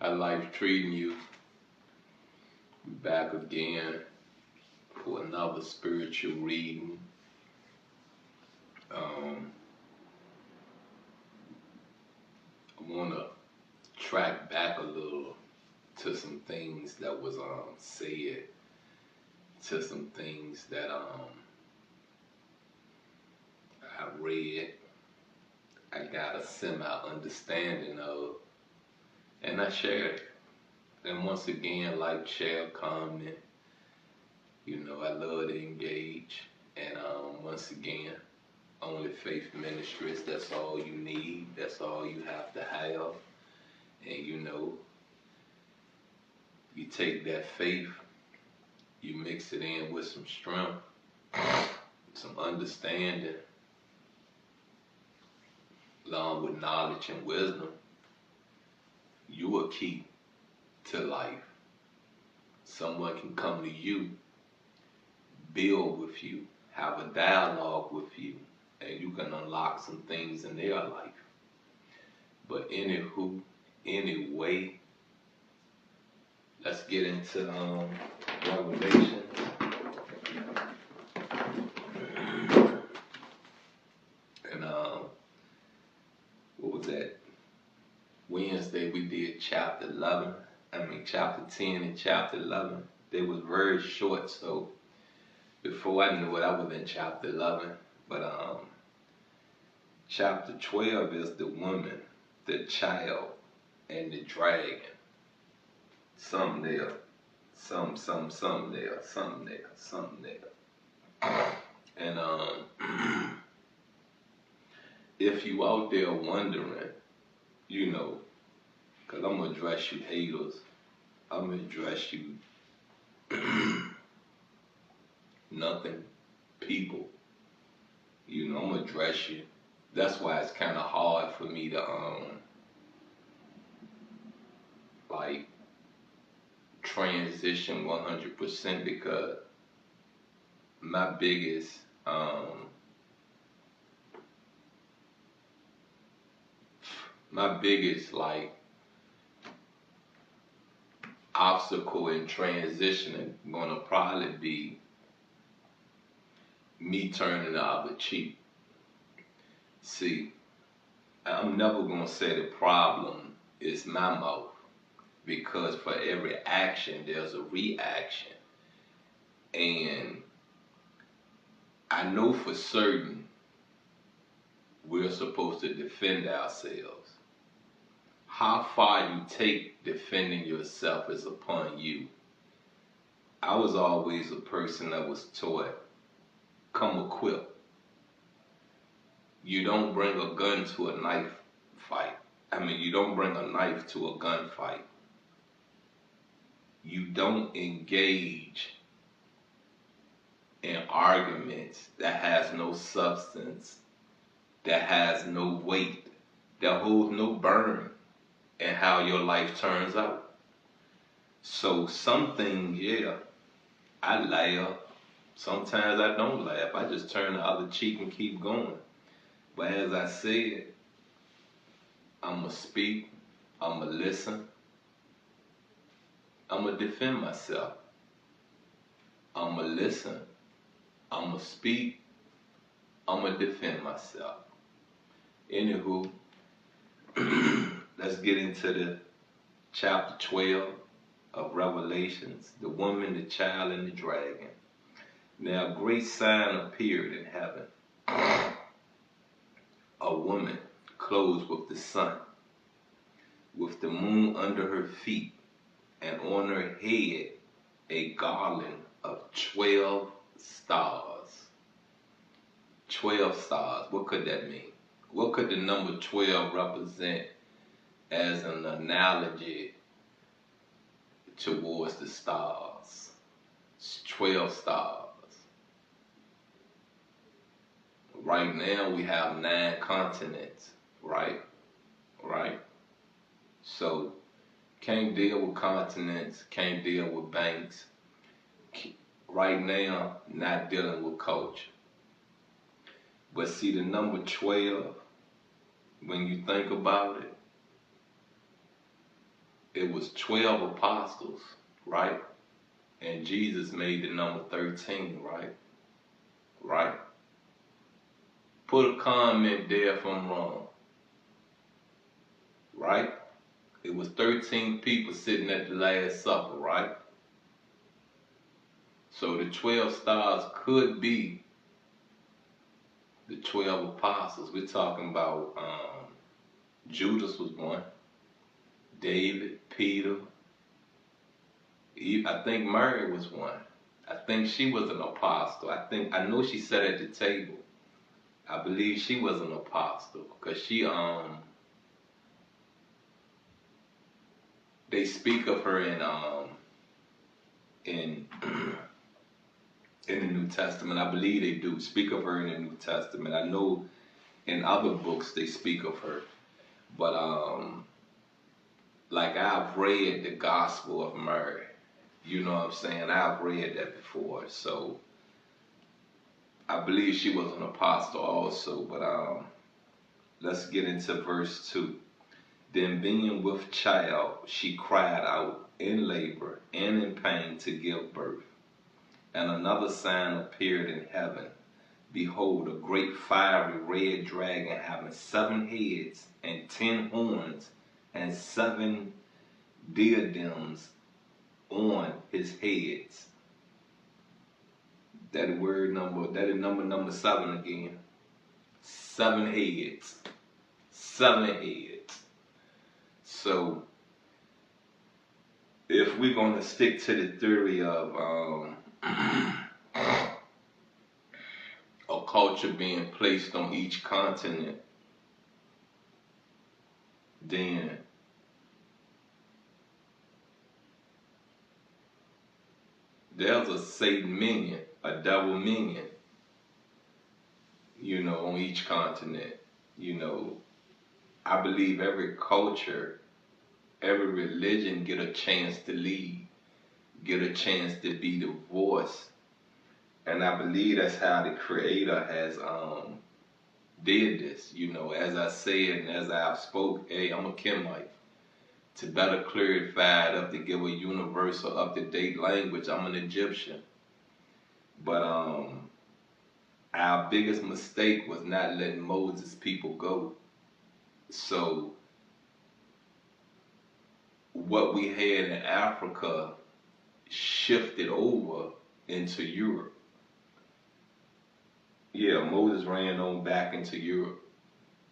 How life treating you? We back again for another spiritual reading. Um, I want to track back a little to some things that was said, to some things that I read. I got a semi understanding of, and I shared it. And once again, like, share, comment. I love to engage. And once again, only faith ministries. That's all you need. That's all you have to have. And you take that faith, you mix it in with some strength, some understanding, along with knowledge and wisdom. You are key to life. Someone can come to you, build with you, have a dialogue with you, and you can unlock some things in their life. But anyway, let's get into Revelation. And what was that? Wednesday we did chapter 10 and chapter 11. They was very short, so before I knew it, I was in chapter 11. But chapter 12 is the woman, the child, and the dragon. Something there. Something there. And if you out there wondering, because I'm going to address you haters, I'm going to address you nothing people. I'm going to address you. That's why it's kind of hard for me to, transition 100% because my biggest, obstacle in transitioning gonna probably be me turning the other cheek. See, I'm never gonna say the problem is my mouth, because for every action there's a reaction. And I know for certain we're supposed to defend ourselves. How far you take defending yourself is upon you. I was always a person that was taught, come equipped. You don't bring a gun to a knife fight. You don't bring a knife to a gunfight. You don't engage in arguments that has no substance, that has no weight, that holds no burn in how your life turns out. So some things, I laugh. Sometimes I don't laugh. I just turn the other cheek and keep going. But as I said, I'ma speak, I'ma listen, I'ma defend myself. I'ma listen, I'ma speak, I'ma defend myself. Anywho, let's get into the chapter 12 of Revelations, the woman, the child, and the dragon. Now a great sign appeared in heaven. A woman clothed with the sun, with the moon under her feet, and on her head a garland of 12 stars. 12 stars, what could that mean? What could the number 12 represent as an analogy towards the stars? It's 12 stars. Right now we have 9 continents, right? So can't deal with continents, can't deal with banks. Right now, not dealing with culture. But see, the number 12, when you think about it, it was 12 apostles, right? And Jesus made the number 13, right? Right? Put a comment there if I'm wrong, right? It was 13 people sitting at the Last Supper, right? So the 12 stars could be the 12 apostles. We're talking about Judas was one, David, Peter. I think Mary was one. I think she was an apostle. I know she sat at the table. I believe she was an apostle because they speak of her in in the New Testament. I believe they do speak of her in the New Testament. I know in other books they speak of her, but like I've read the Gospel of Mary. You know what I'm saying? I've read that before, so I believe she was an apostle also. But let's get into verse 2. Then being with child, she cried out in labor and in pain to give birth. And another sign appeared in heaven. Behold, a great fiery red dragon having 7 heads and 10 horns and 7 diadems on his heads. That is number 7 again. 7 heads. 7 heads. So if we're going to stick to the theory of a culture being placed on each continent, then there's a Satan minion, a devil minion, on each continent. I believe every culture, every religion get a chance to lead, get a chance to be the voice. And I believe that's how the Creator has did this. As I said and as I've spoke, hey, I'm a Kimite. To better clarify it up, to give a universal, up-to-date language, I'm an Egyptian. But our biggest mistake was not letting Moses' people go. So what we had in Africa shifted over into Europe. Yeah, Moses ran on back into Europe.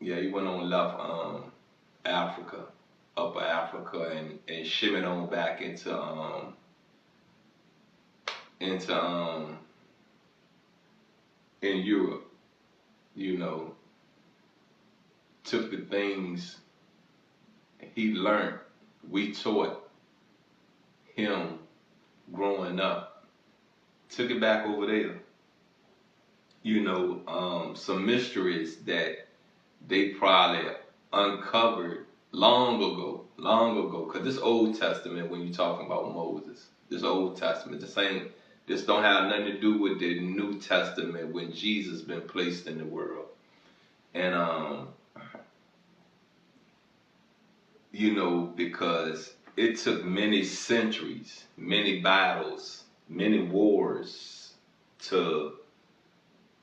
Yeah, he went on left Africa, Upper Africa, and shimmied on back into in Europe. Took the things he learned, we taught him growing up, took it back over there. Some mysteries that they probably uncovered long ago, because this Old Testament, when you're talking about Moses, this Old Testament, this don't have nothing to do with the New Testament when Jesus been placed in the world. And because it took many centuries, many battles, many wars to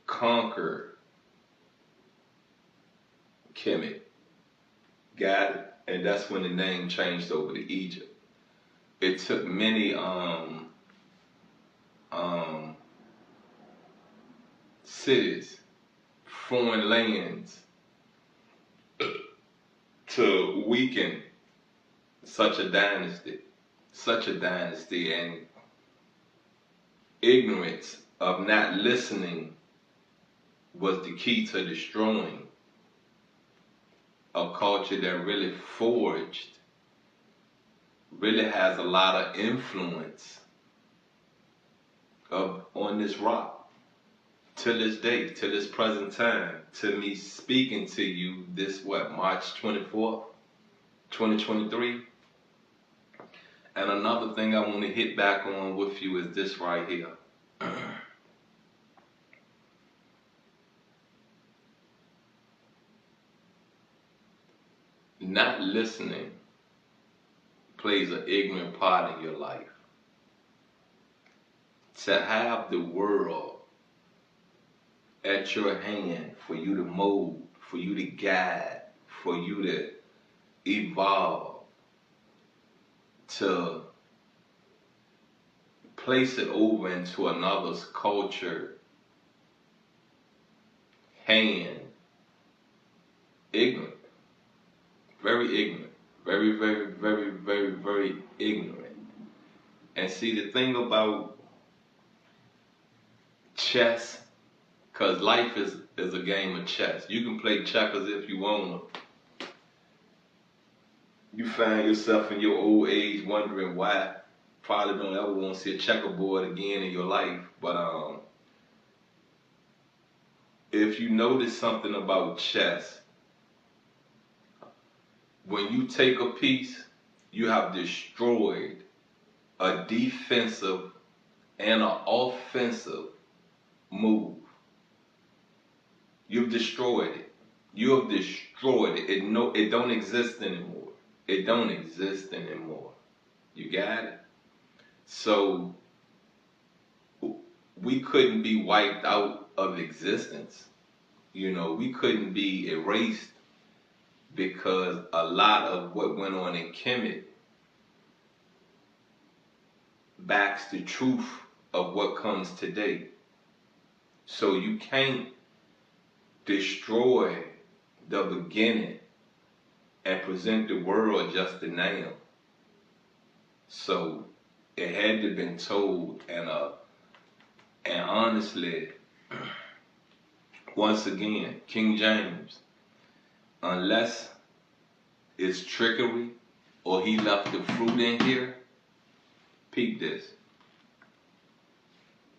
conquer Kemet. Got it? And that's when the name changed over to Egypt. It took many cities, foreign lands, to weaken such a dynasty, and ignorance of not listening was the key to destroying a culture that really has a lot of influence on this rock to this day, to this present time, to me speaking to you this March 24th, 2023. And another thing I want to hit back on with you is this right here. Not listening plays an ignorant part in your life. To have the world at your hand for you to mold, for you to guide, for you to evolve, to place it over into another's culture, hand, ignorant, very ignorant, very, very, very, very, very ignorant. And see, the thing about chess, because life is a game of chess. You can play checkers if you want to. You find yourself in your old age wondering why. Probably don't ever want to see a checkerboard again in your life. But if you notice something about chess, when you take a piece, you have destroyed a defensive and an offensive move. You've destroyed it. You have destroyed it. It don't exist anymore. It don't exist anymore. You got it? So we couldn't be wiped out of existence. You know, we couldn't be erased because a lot of what went on in Kemet backs the truth of what comes today. So you can't destroy the beginning and present the world just the now. So it had to been told, and honestly, once again, King James, unless it's trickery or he left the fruit in here, peep this.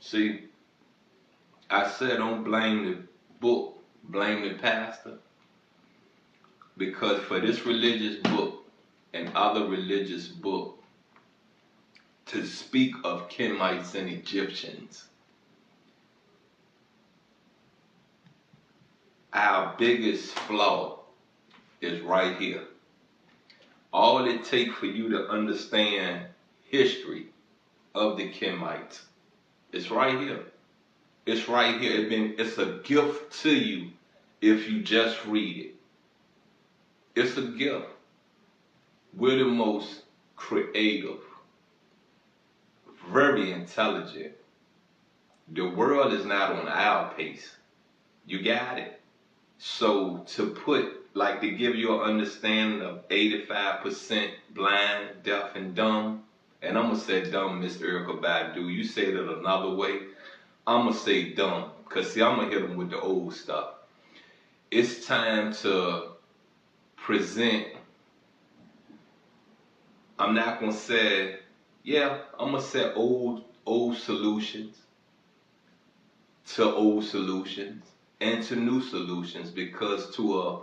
See, I said don't blame the book, blame the pastor, because for this religious book and other religious book to speak of Kemites and Egyptians, our biggest flaw is right here. All it takes for you to understand history of the Kemites, it's right here. It's right here. It's a gift to you if you just read it. It's a gift. We're the most creative, very intelligent. The world is not on our pace. You got it? So to give you an understanding of 85% blind, deaf, and dumb, and I'm going to say dumb, Miss Erykah Badu. You say it another way. I'm going to say dumb, because see, I'm going to hit them with the old stuff. It's time to present. I'm not going to say, I'm going to say old solutions to old solutions and to new solutions, because to a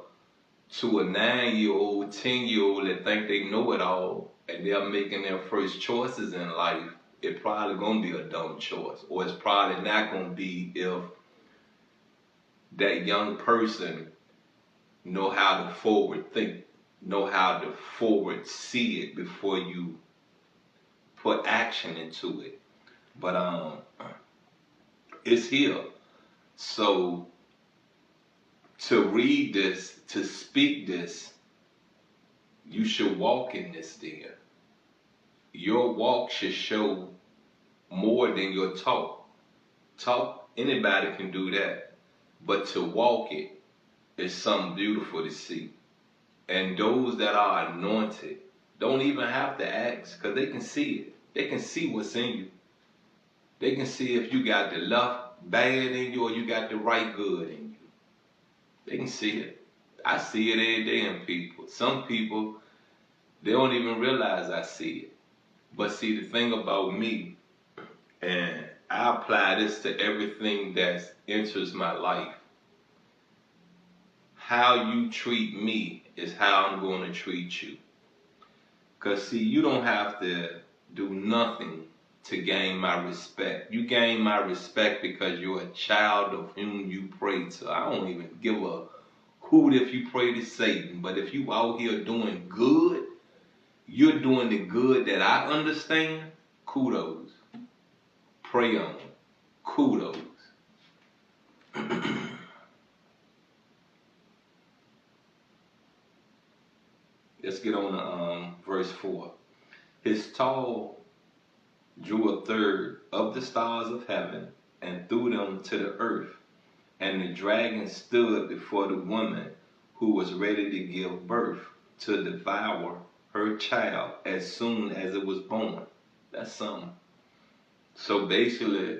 9-year-old, 10-year-old that think they know it all and they're making their first choices in life, it's probably going to be a dumb choice, or it's probably not going to be if that young person know how to forward think, know how to forward see it before you put action into it. But it's here. So to read this, to speak this, you should walk in this there. Your walk should show more than your talk. Talk, anybody can do that. But to walk it is something beautiful to see. And those that are anointed don't even have to ask, because they can see it. They can see what's in you. They can see if you got the left bad in you or you got the right good in you. They can see it. I see it every day in people. Some people, they don't even realize I see it. But see, the thing about me, and I apply this to everything that enters my life. How you treat me is how I'm going to treat you. Because see, you don't have to do nothing to gain my respect. You gain my respect because you're a child of whom you pray to. I don't even give a hoot if you pray to Satan. But if you out here doing good, you're doing the good that I understand, kudos. Pray on. Kudos. Let's get on to verse 4. His tall drew a third of the stars of heaven and threw them to the earth. And the dragon stood before the woman who was ready to give birth to devour her child as soon as it was born. That's something. So basically,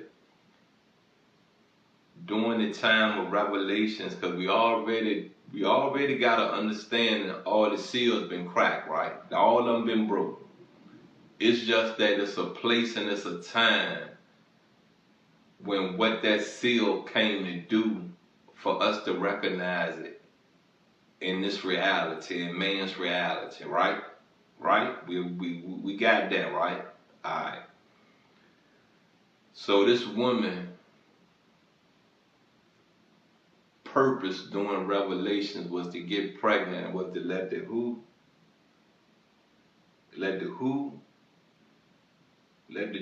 during the time of Revelations, because we already got to understand that all the seals been cracked, right? All of them been broke. It's just that it's a place and it's a time when what that seal came to do for us to recognize it in this reality, in man's reality, right? Right? We got that, right? Alright. So this woman purpose during Revelations was to get pregnant, was to let the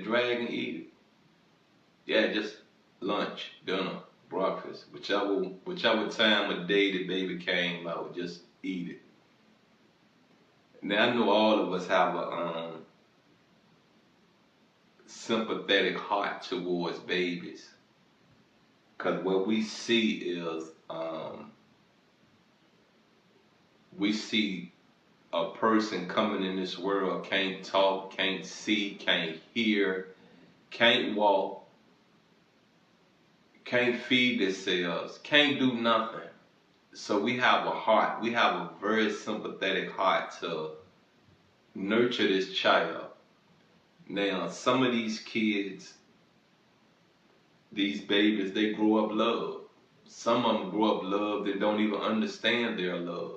dragon eat it. Yeah, just lunch, dinner, breakfast, whichever time of day the baby came out, just eat it. Now I know all of us have a sympathetic heart towards babies, because what we see is we see a person coming in this world, can't talk, can't see, can't hear, can't walk, can't feed themselves, can't do nothing. So we have a heart, we have a very sympathetic heart to nurture this child. Now, some of these kids, these babies, they grow up loved. Some of them grow up loved and don't even understand their love.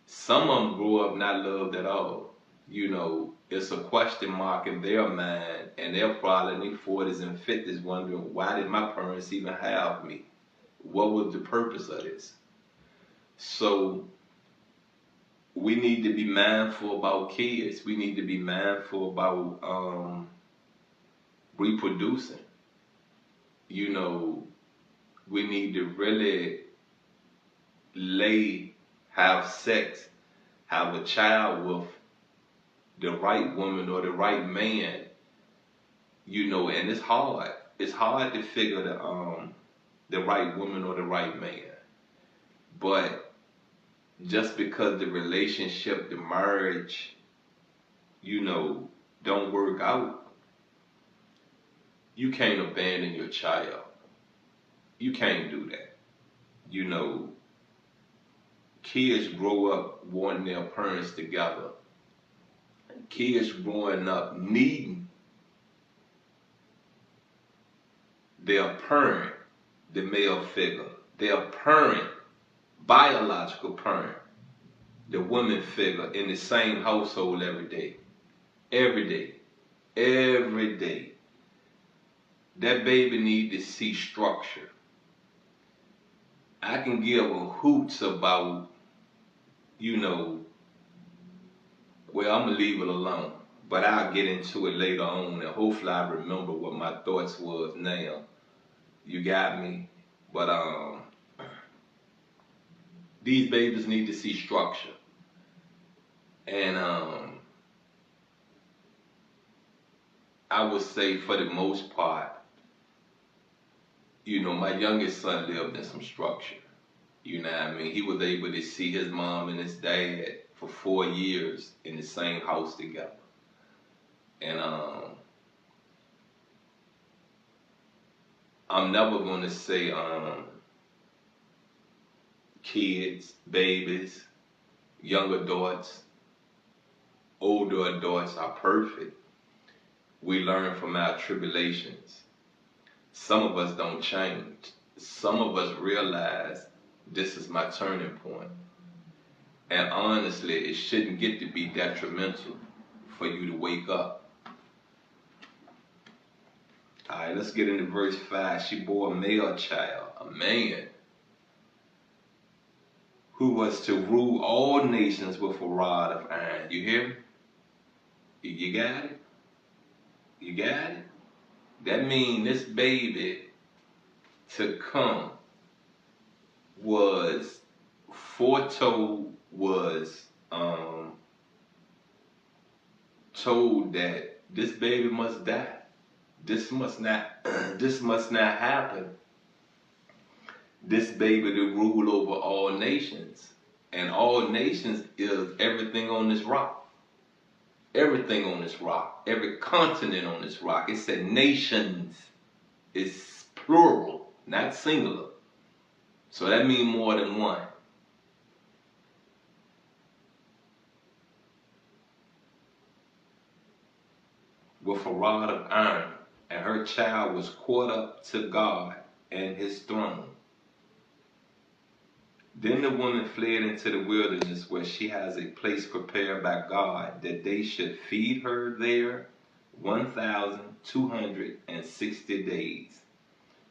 Some of them grow up not loved at all. You know, it's a question mark in their mind, and they're probably in their 40s and 50s wondering, why did my parents even have me? What was the purpose of this? So we need to be mindful about kids. We need to be mindful about reproducing. You know, we need to really have sex, have a child with the right woman or the right man. You know, and it's hard. It's hard to figure the right woman or the right man. But just because the relationship, the marriage, you know, don't work out, you can't abandon your child. You can't do that. You know, kids grow up wanting their parents together. Kids growing up needing their parent, the male figure, their parent, biological parent, the woman figure in the same household every day. Every day. Every day. That baby need to see structure. I can give a hoots about, you know, well, I'm going to leave it alone. But I'll get into it later on, and hopefully I remember what my thoughts was now. You got me? But these babies need to see structure. And I would say for the most part, you know, my youngest son lived in some structure. You know what I mean? He was able to see his mom and his dad for 4 years in the same house together. And I'm never going to say kids, babies, young adults, older adults are perfect. We learn from our tribulations. Some of us don't change. Some of us realize this is my turning point. And honestly, it shouldn't get to be detrimental for you to wake up. Alright, let's get into verse 5. She bore a male child, a man, who was to rule all nations with a rod of iron. You hear me? You got it? You got it? That means this baby to come was foretold, was told that this baby must die. This must not this must not happen. This baby to rule over all nations. And all nations is everything on this rock. Everything on this rock. Every continent on this rock. It said nations. It's plural, not singular. So that means more than one. With a rod of iron, and her child was caught up to God and his throne. Then the woman fled into the wilderness where she has a place prepared by God that they should feed her there 1,260 days.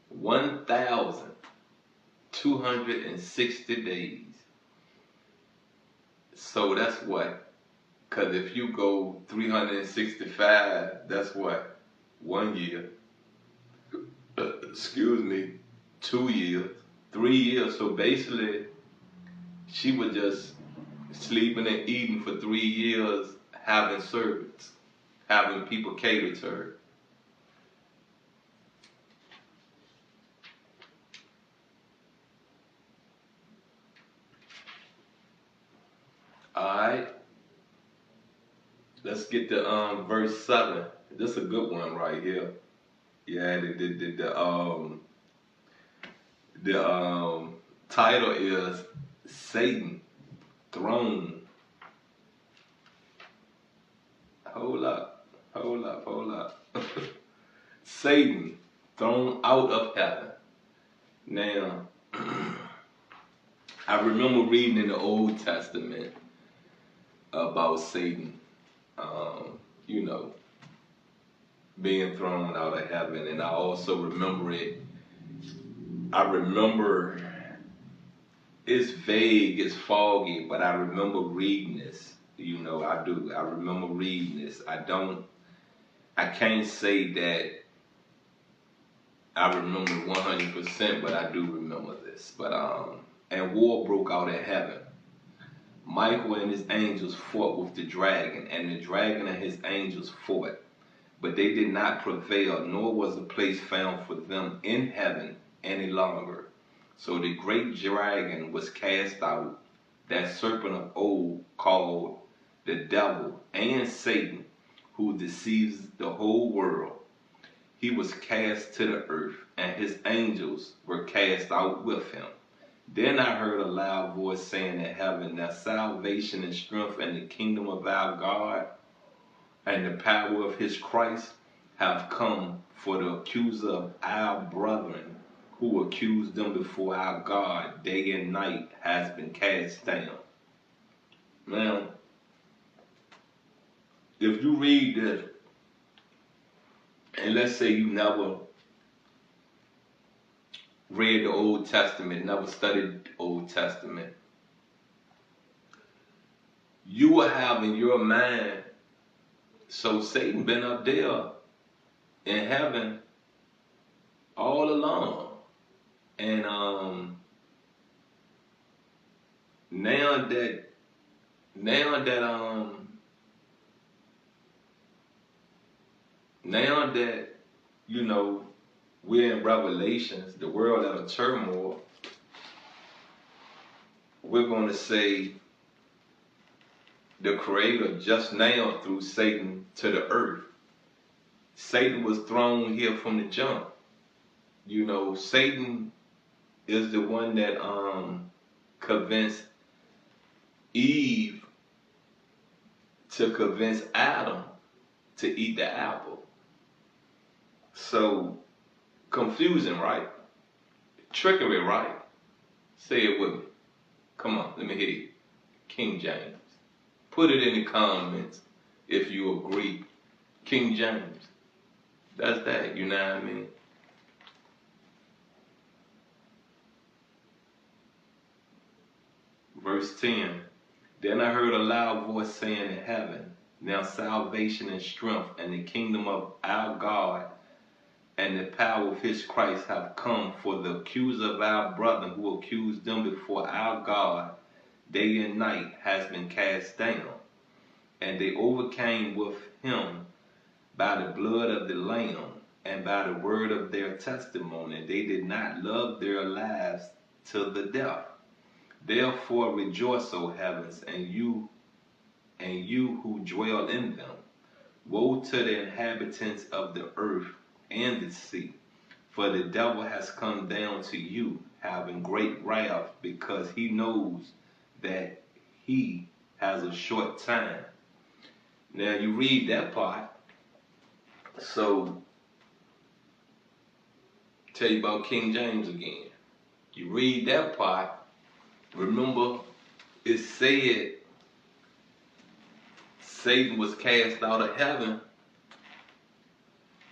1,260 days. So that's what? Because if you go 365, that's what? 1 year. Excuse me. 2 years. 3 years. So basically, she was just sleeping and eating for 3 years, having servants, having people cater to her. Alright. Let's get to verse 7. This is a good one right here. Yeah, the title is Satan Thrown. Hold up. Satan thrown out of heaven. Now, I remember reading in the Old Testament about Satan, you know, being thrown out of heaven. And I also remember it's vague, it's foggy, but I remember reading this. You know, I do. I remember reading this. I can't say that I remember 100%, but I do remember this. But, and war broke out in heaven. Michael and his angels fought with the dragon, and the dragon and his angels fought. But they did not prevail, nor was a place found for them in heaven any longer. So the great dragon was cast out, that serpent of old called the devil and Satan, who deceives the whole world. He was cast to the earth, and his angels were cast out with him. Then I heard a loud voice saying in heaven, that salvation and strength and the kingdom of our God and the power of his Christ have come, for the accuser of our brethren who accused them before our God day and night has been cast down. Now, if you read this, and let's say you never read the Old Testament, never studied the Old Testament, you will have in your mind, so Satan been up there in heaven all along. And now that you know we're in Revelations, the world out of turmoil, we're going to say the Creator just now threw Satan to the earth. Satan was thrown here from the jump. You know, Satan is the one that convinced Eve to convince Adam to eat the apple. So, confusing, right? Trickery, right? Say it with me. Come on, let me hear you. King James. Put it in the comments if you agree. King James. That's that, you know what I mean? Verse 10. Then I heard a loud voice saying in heaven, Now salvation and strength and the kingdom of our God and the power of his Christ have come, for the accuser of our brethren who accused them before our God day and night has been cast down. And they overcame with him by the blood of the Lamb and by the word of their testimony. They did not love their lives to the death. Therefore rejoice, O heavens, and you who dwell in them. Woe to the inhabitants of the earth and the sea, for the devil has come down to you, having great wrath, because he knows that he has a short time. Now you read that part. So, tell you about King James again. You read that part. Remember, it said Satan was cast out of heaven,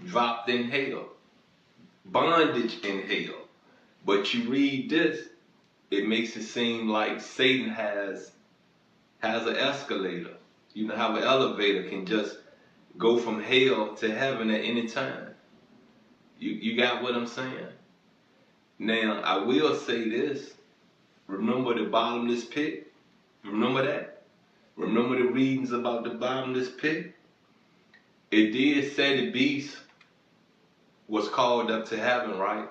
dropped in hell, bondage in hell. But you read this, it makes it seem like Satan has an escalator. You know how an elevator can just go from hell to heaven at any time. You got what I'm saying? Now, I will say this. Remember the bottomless pit? Remember that? Remember the readings about the bottomless pit? It did say the beast was called up to heaven, right?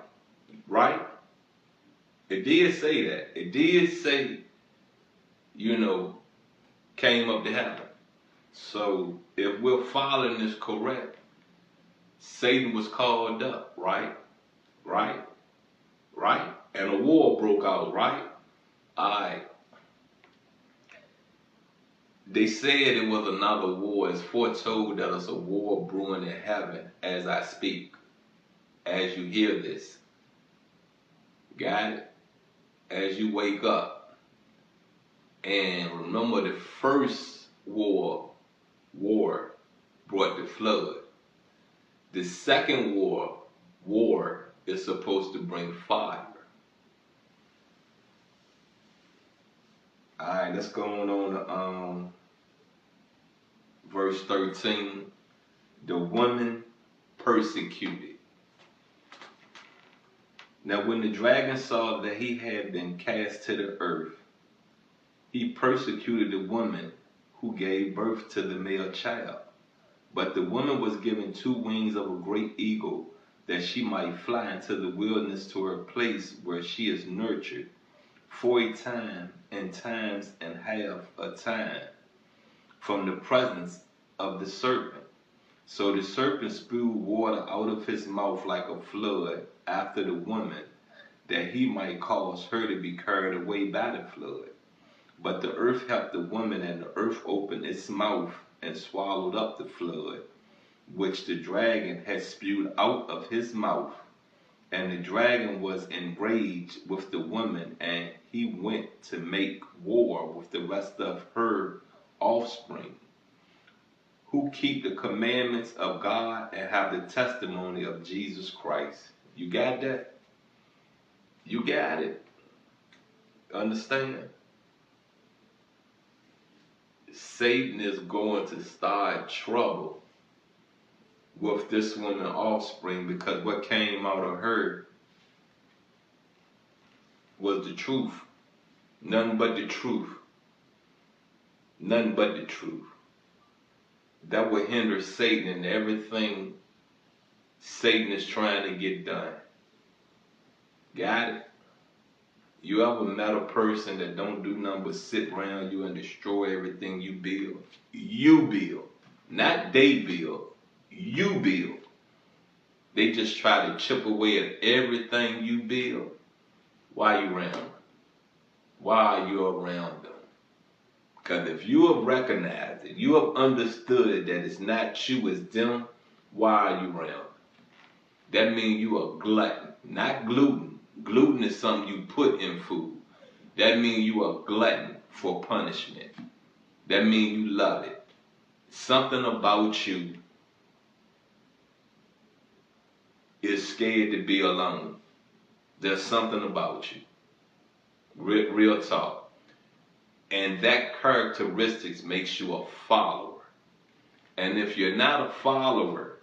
Right? It did say that. It did say, came up to heaven. So if we're following this correct, Satan was called up, right? Right? Right? And a war broke out, right? Alright. They said it was another war. It's foretold that there's a war brewing in heaven as I speak, as you hear this. Got it? As you wake up. And remember, the first war brought the flood. The second war is supposed to bring fire. Alright, let's go on to verse 13. The woman persecuted. Now when the dragon saw that he had been cast to the earth, he persecuted the woman who gave birth to the male child. But the woman was given 2 wings of a great eagle, that she might fly into the wilderness to her place where she is nurtured for a time and times and half a time from the presence of the serpent. So the serpent spewed water out of his mouth like a flood after the woman, that he might cause her to be carried away by the flood. But the earth helped the woman, and the earth opened its mouth and swallowed up the flood, which the dragon had spewed out of his mouth. And the dragon was enraged with the woman, and he went to make war with the rest of her offspring, who keep the commandments of God and have the testimony of Jesus Christ. You got that? You got it. Understand? Satan is going to start trouble with this woman's offspring, because what came out of her was the truth. Nothing but the truth. Nothing but the truth. That will hinder Satan in everything Satan is trying to get done. Got it? You ever met a person that don't do nothing but sit around you and destroy everything you build? You build. Not they build. You build. They just try to chip away at everything you build. Why are you around them? Why are you around them? Because if you have recognized it, you have understood that it's not you, it's them, why are you around them? That means you are glutton, not gluten. Gluten is something you put in food. That means you are glutton for punishment. That means you love it. Something about you is scared to be alone. There's something about you. Real talk. And that characteristics makes you a follower. And if you're not a follower,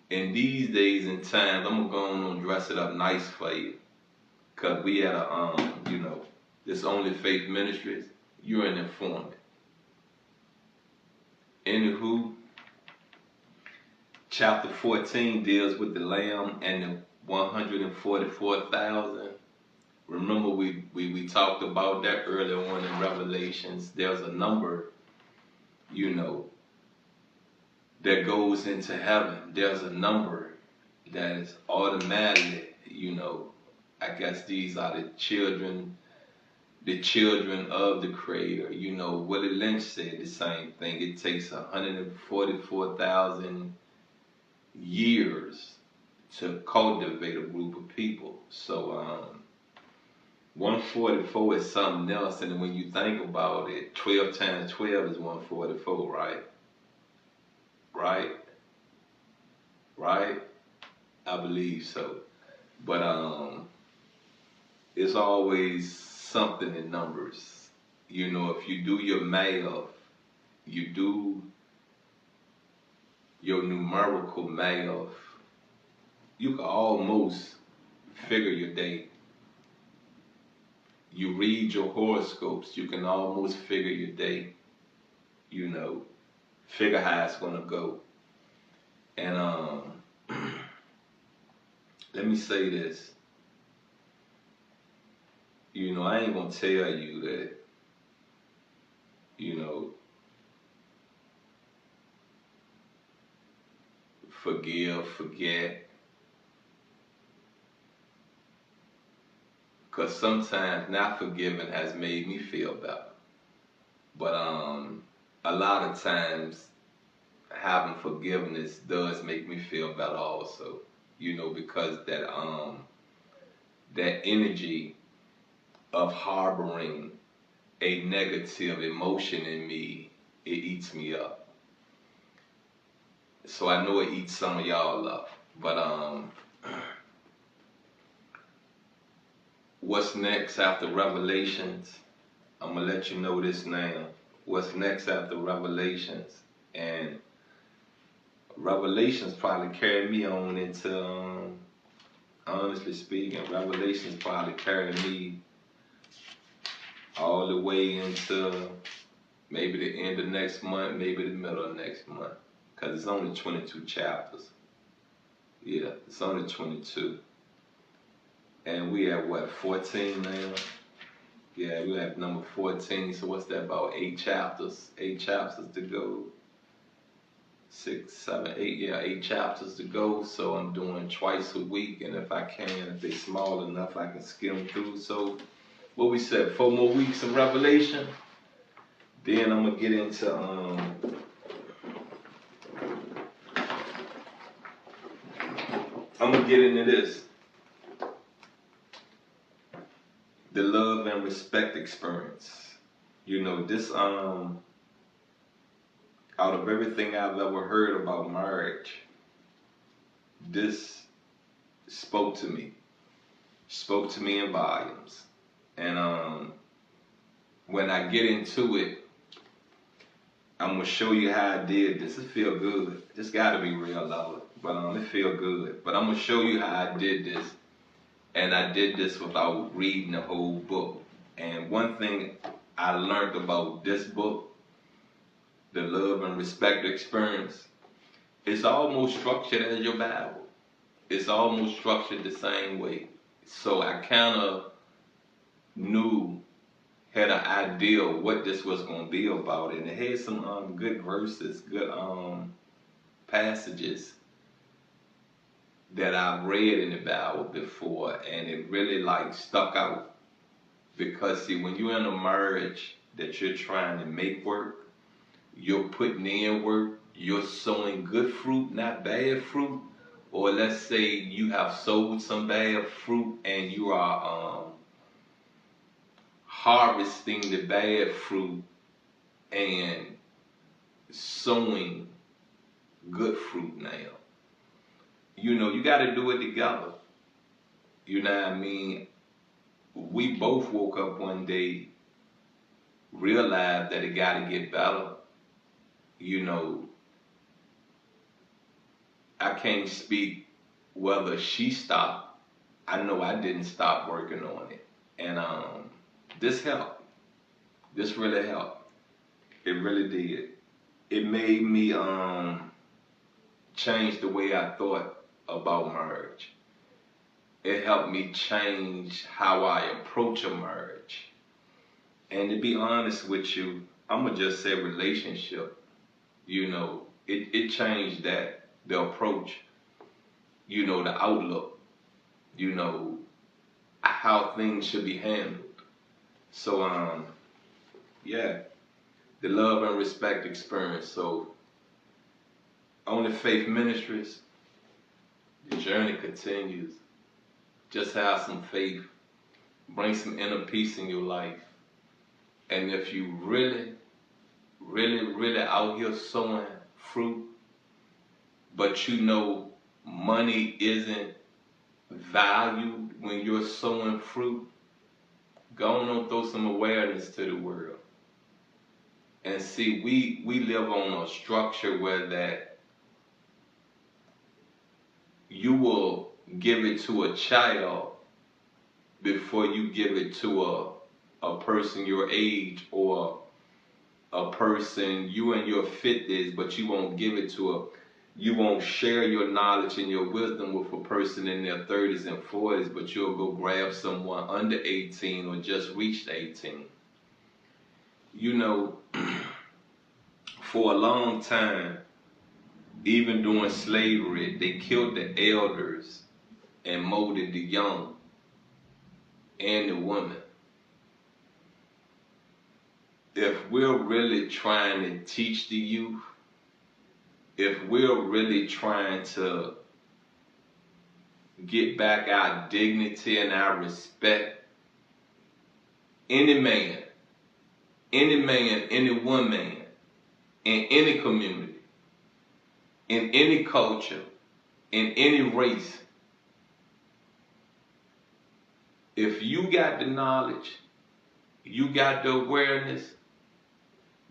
in these days and times, I'm gonna go on and dress it up nice for you. Cause we at a this Only Faith Ministries, you're an informant. Anywho, chapter 14 deals with the Lamb and the 144,000. Remember we talked about that earlier on in Revelations. There's a number, that goes into heaven. There's a number that is automatically, I guess these are the children of the Creator. Willie Lynch said the same thing. It takes 144,000 years to cultivate a group of people. So 144 is something else, and when you think about it, 12 times 12 is 144, right? Right? I believe so. But it's always something in numbers. If you do your math, you do your numerical math, you can almost figure your day. You read your horoscopes, you can almost figure your day, figure how it's gonna go. And let me say this. I ain't gonna tell you that, forgive, forget. Because sometimes not forgiving has made me feel better. But a lot of times having forgiveness does make me feel better also. Because that energy of harboring a negative emotion in me, it eats me up. So I know it eats some of y'all up. But what's next after Revelations? I'm gonna let you know this now. What's next after Revelations? And Revelations probably carried me on into, honestly speaking, Revelations probably carried me all the way into maybe the end of next month, maybe the middle of next month. Because it's only 22 chapters. Yeah, it's only 22. And we at what, 14 now? Yeah, we at number 14. So what's that, about 8 chapters? 8 chapters to go. 6, 7, 8, yeah, 8 chapters to go. So I'm doing twice a week, and if I can, if they're small enough, I can skim through. So what we said, 4 more weeks of Revelation. Then I'm gonna get into this. The love and respect experience. This out of everything I've ever heard about marriage, this spoke to me in volumes. And when I get into it, I'm gonna show you how I did this. It feel good. This gotta be real love, but it feel good. But I'm gonna show you how I did this, and I did this without reading the whole book. And one thing I learned about this book, The Love and Respect Experience, it's almost structured as your Bible. It's almost structured the same way. So I kind of had an idea of what this was going to be about, and it had some good verses, good passages that I've read in the Bible before, and it really stuck out. Because see, when you're in a marriage that you're trying to make work, you're putting in work, you're sowing good fruit, not bad fruit. Or let's say you have sowed some bad fruit and you are harvesting the bad fruit and sowing good fruit now. You got to do it together. You know what I mean? We both woke up one day, realized that it got to get better. I can't speak whether she stopped. I know I didn't stop working on it. And this helped. This really helped. It really did. It made me change the way I thought about marriage. It helped me change how I approach a marriage. And to be honest with you, I'm gonna just say relationship. It changed that, the approach, the outlook, you know, how things should be handled. So yeah, the love and respect experience. So on the Faith Ministries, the journey continues. Just have some faith, bring some inner peace in your life. And if you really, really, really out here sowing fruit, but money isn't valued when you're sowing fruit, go on and throw some awareness to the world. And see, we live on a structure where that you will give it to a child before you give it to a person your age, or a person you in your 50s, but you won't share your knowledge and your wisdom with a person in their 30s and 40s, but you'll go grab someone under 18 or just reached 18. For a long time, even during slavery, they killed the elders and molded the young and the women. If we're really trying to teach the youth, if we're really trying to get back our dignity and our respect, any man, any woman, in any community, in any culture, in any race, if you got the knowledge, you got the awareness,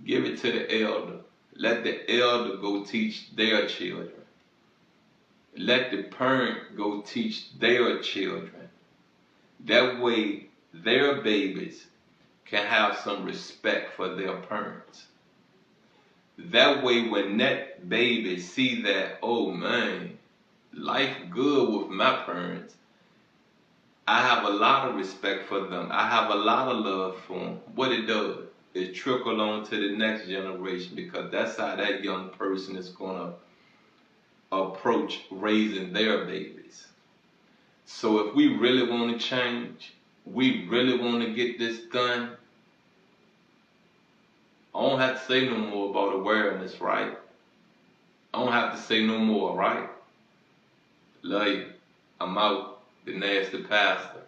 give it to the elder. Let the elder go teach their children. Let the parent go teach their children. That way, their babies can have some respect for their parents. That way, when that baby see that, oh man, life good with my parents, I have a lot of respect for them. I have a lot of love for them. What it does is trickle on to the next generation, because that's how that young person is going to approach raising their babies. So if we really want to change, we really want to get this done, I don't have to say no more about awareness, right? I don't have to say no more, right? Love you. I'm out. The Nasty Pastor.